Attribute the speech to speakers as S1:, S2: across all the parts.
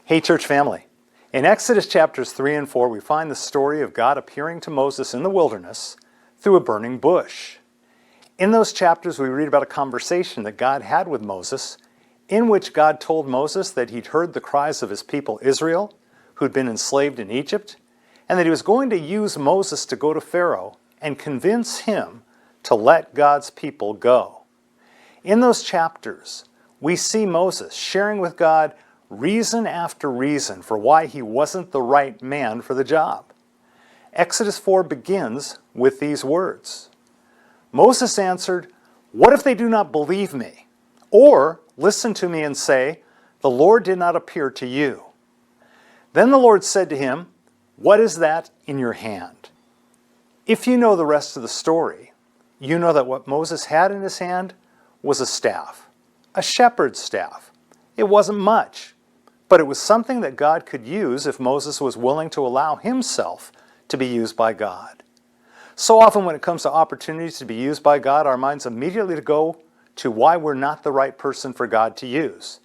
S1: Hey church family, in Exodus chapters 3 and 4 we find the story of God appearing to Moses in the wilderness through a burning bush. In those chapters we read about a conversation that God had with Moses in which God told Moses that he'd heard the cries of his people Israel, who'd been enslaved in Egypt, and that he was going to use Moses to go to Pharaoh and convince him to let God's people go. In those chapters, we see Moses sharing with God reason after reason for why he wasn't the right man for the job. Exodus 4 begins with these words. Moses answered, "What if they do not believe me? Or listen to me and say, 'The Lord did not appear to you.' Then the Lord said to him, 'What is that in your hand?'" If you know the rest of the story, you know that what Moses had in his hand was a staff, a shepherd's staff. It wasn't much, but it was something that God could use if Moses was willing to allow himself to be used by God. So often when it comes to opportunities to be used by God, our minds immediately go to why we're not the right person for God to use.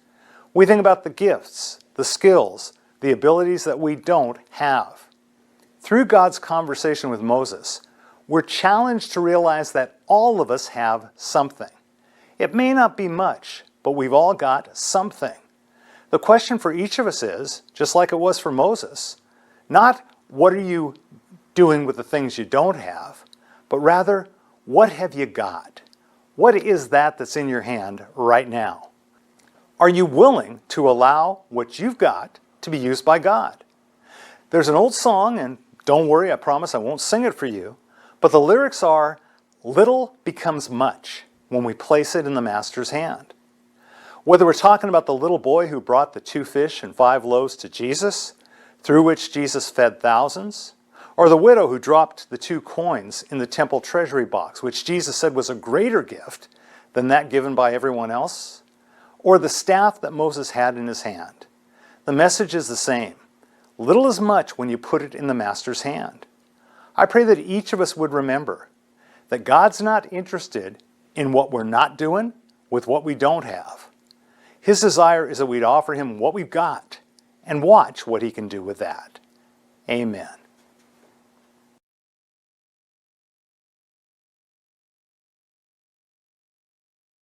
S1: We think about the gifts, the skills, the abilities that we don't have. Through God's conversation with Moses, we're challenged to realize that all of us have something. It may not be much, but we've all got something. The question for each of us is, just like it was for Moses, not what are you doing with the things you don't have, but rather, what have you got? What is that that's in your hand right now? Are you willing to allow what you've got to be used by God? There's an old song, and don't worry, I promise I won't sing it for you, but the lyrics are, "Little becomes much when we place it in the Master's hand." Whether we're talking about the little boy who brought the 2 fish and 5 loaves to Jesus, through which Jesus fed thousands, or the widow who dropped the 2 coins in the temple treasury box, which Jesus said was a greater gift than that given by everyone else, or the staff that Moses had in his hand. The message is the same. Little is much when you put it in the Master's hand. I pray that each of us would remember that God's not interested in what we're not doing with what we don't have. His desire is that we'd offer him what we've got and watch what he can do with that. Amen.